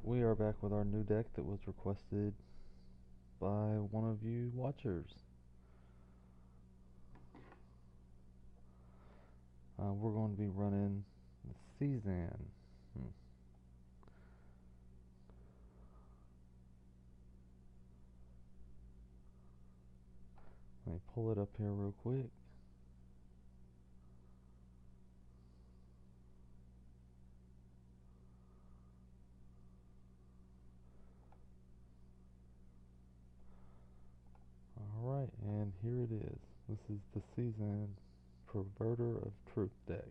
We are back with our new deck that was requested by one of you watchers. We're going to be running the seizan. Let me pull it up here real quick. Alright, and here it is. This is the seizan perverter of truth deck.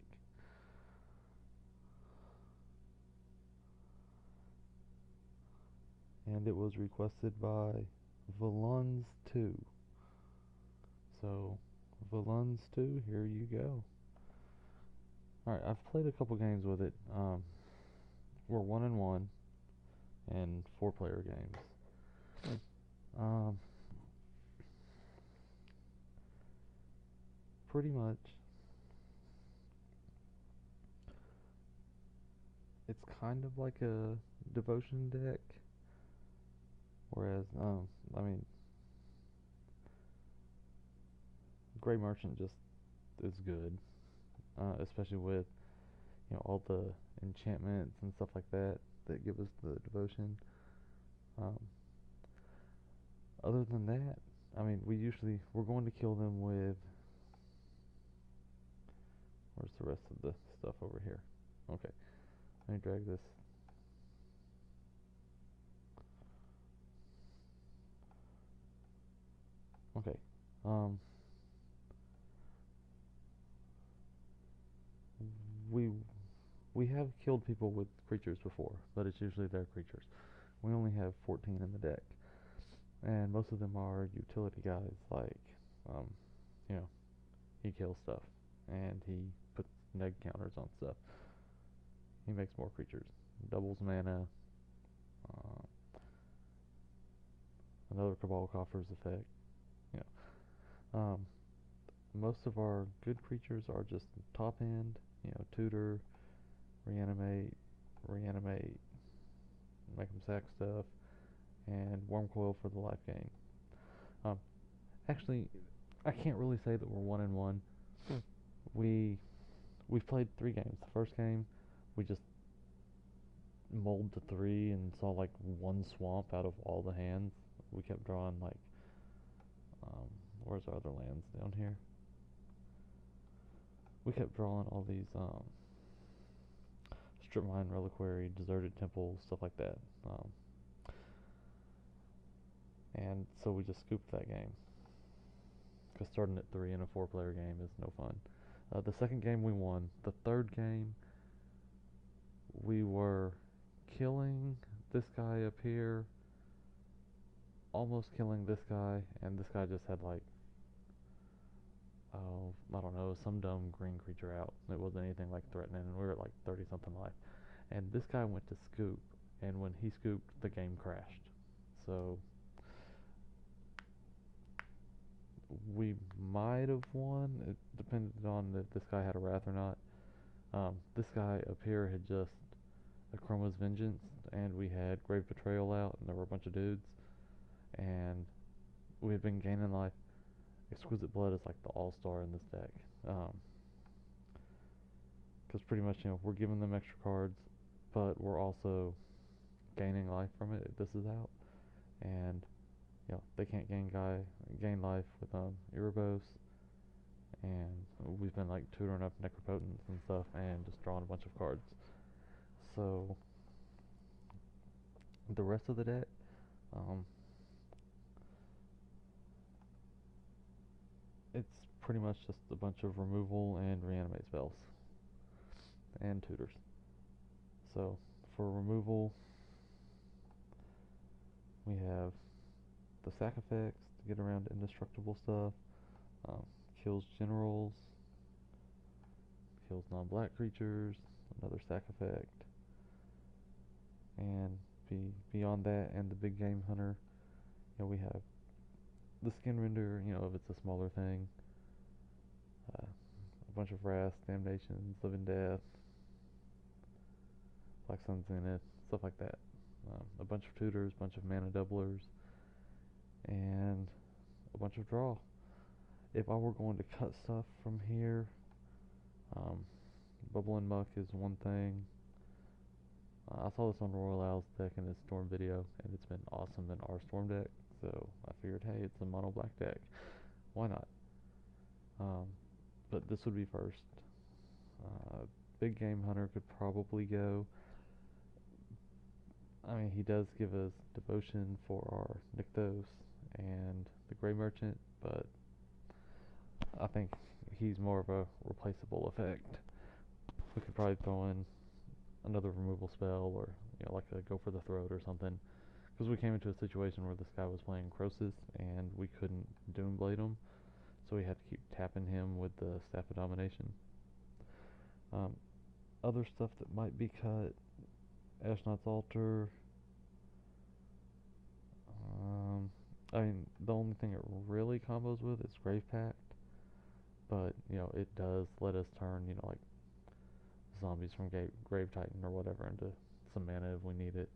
And it was requested by Valuns2. So, Valuns2, here you go. Alright, I've played a couple games with it. We're 1-1 in 4-player games. Pretty much, it's kind of like a devotion deck, whereas, I mean, Gray Merchant just is good, especially with, all the enchantments and stuff like that that give us the devotion. Um, Other than that, I mean, we're going to kill them with, where's the rest of the stuff over here? Okay, let me drag this. Okay, um, we we have killed people with creatures before, but it's usually their creatures. We only have 14 in the deck, and most of them are utility guys. Like, um, you know, he kills stuff, and he puts neg counters on stuff. He makes more creatures, doubles mana. Uh, Another Cabal Coffer's effect. You know, most of our good creatures are just top end. Tutor, reanimate, reanimate, make them sack stuff, and Worm Coil for the life gain. Um, Actually, I can't really say that we're 1-1. We we've played 3 games. The first game, we just mulled to 3 and saw like one swamp out of all the hands. We kept drawing like, where's our other lands down here? We kept drawing all these strip mine, reliquary, deserted temple, stuff like that. And so we just scooped that game, because starting at 3 in a 4-player game is no fun. The second game we won. The third game, we were killing this guy up here, almost killing this guy, and this guy just had like, oh, I don't know, some dumb green creature out. It wasn't anything like threatening, and we were at like 30 something life. And this guy went to scoop, and when he scooped, the game crashed. So we might have won. It depended on if this guy had a wrath or not. This guy up here had just Chroma's Vengeance, and we had Grave Betrayal out, and there were a bunch of dudes, and we had been gaining life. Exquisite Blood is like the all-star in this deck, because pretty much, we're giving them extra cards, but we're also gaining life from it if this is out, and they can't gain life with Erebos, and we've been like tutoring up Necropotence and stuff, and just drawing a bunch of cards. So the rest of the deck, um, it's pretty much just a bunch of removal and reanimate spells and tutors. So for removal, we have the sack effects to get around indestructible stuff, um, kills generals, kills non-black creatures, another sack effect, and beyond that and the big game hunter, we have the skin render, if it's a smaller thing, a bunch of wrath, damnations, living death, black sun's in it, stuff like that. a bunch of tutors, a bunch of mana doublers, and a bunch of draw. If I were going to cut stuff from here, um, Bubble and Muck is one thing. I saw this on Royal Owl's deck in his Storm video, and it's been awesome in our Storm deck, so I figured, hey, it's a mono black deck. Why not? Um, but this would be first. Big Game Hunter could probably go. I mean, he does give us Devotion for our Nykthos and the Grey Merchant, but I think he's more of a replaceable effect. We could probably throw in another removal spell, or like a Go for the Throat or something, because we came into a situation where this guy was playing Croesus and we couldn't Doomblade him, so we had to keep tapping him with the Staff of Domination. Other stuff that might be cut: Ashnod's Altar. I mean, the only thing it really combos with is Grave Pact, but it does let us turn like zombies from Grave Titan or whatever into some mana if we need it.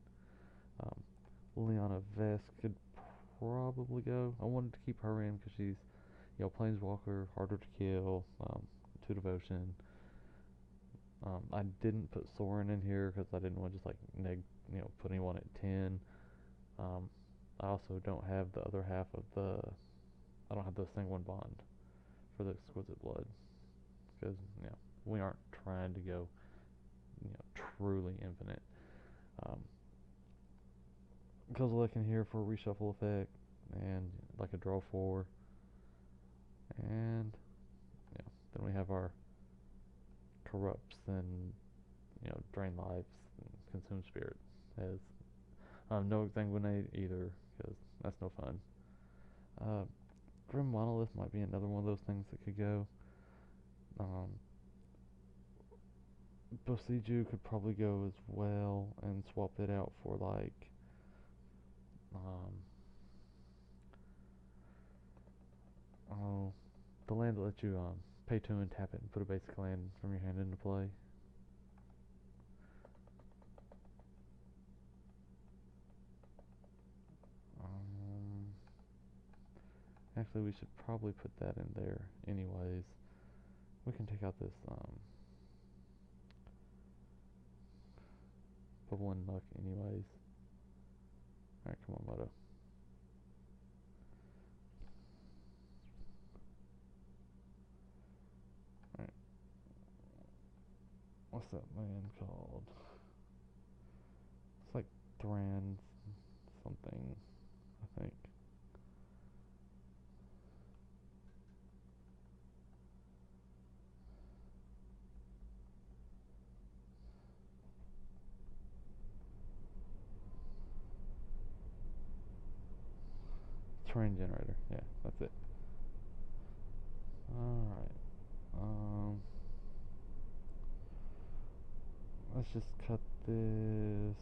Liliana Vest could probably go. I wanted to keep her in because she's Planeswalker, harder to kill, 2 Devotion. I didn't put Sorin in here because I didn't want to just put anyone at 10. I also don't have the other half of I don't have the Sanguine Bond for the Exquisite Blood because we aren't trying to go truly infinite. Kozilek in here for a reshuffle effect and like a draw 4, and then we have our corrupts and drain lives and consume spirit as no exsanguinate either because that's no fun. Grim Monolith might be another one of those things that could go. Bosiju could probably go as well and swap it out for oh, the land that lets you pay 2 and tap it and put a basic land from your hand into play. Actually, we should probably put that in there anyways. We can take out this Bubble and Muck anyways. Alright, come on, Moto. Alright. What's that land called? It's like Thran something, I think. Terrain generator, yeah, that's it. Alright. Let's just cut this.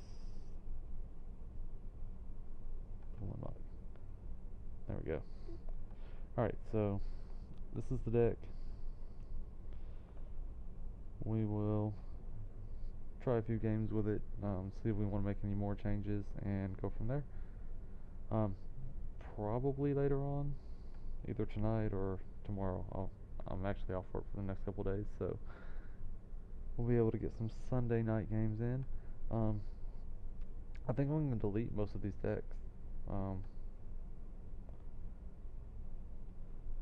There we go. Alright, so this is the deck. We will try a few games with it, see if we want to make any more changes, and go from there. Probably later on, either tonight or tomorrow. I'm actually off work for the next couple days, so we'll be able to get some Sunday night games in. I think I'm going to delete most of these decks.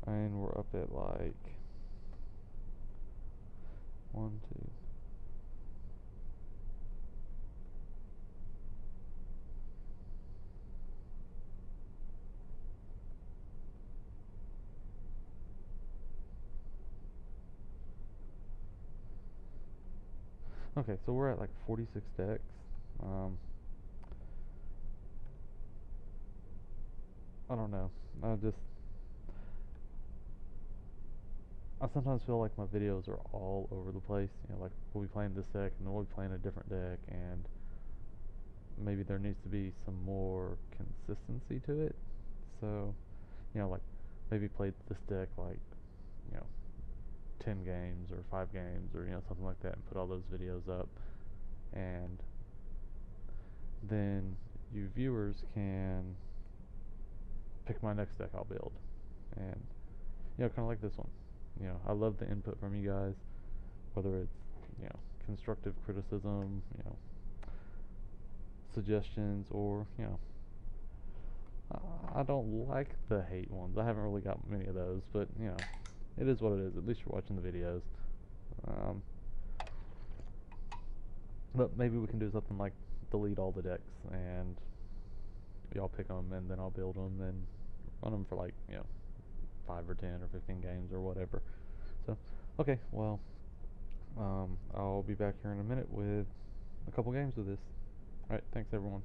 And we're up at like 1, 2. Okay, so we're at like 46 decks. I don't know. I sometimes feel like my videos are all over the place. Like we'll be playing this deck and then we'll be playing a different deck, and maybe there needs to be some more consistency to it. So, like maybe play this deck like, you know, 10 games or 5 games or something like that, and put all those videos up, and then you viewers can pick my next deck I'll build. And, kind of like this one. I love the input from you guys, whether it's, constructive criticism, suggestions, or, I don't like the hate ones. I haven't really got many of those, but, it is what it is. At least you're watching the videos. Um, but maybe we can do something like delete all the decks and y'all pick them, and then I'll build them and run them for like 5 or 10 or 15 games or whatever. So okay, well, I'll be back here in a minute with a couple games of this. All right, thanks everyone.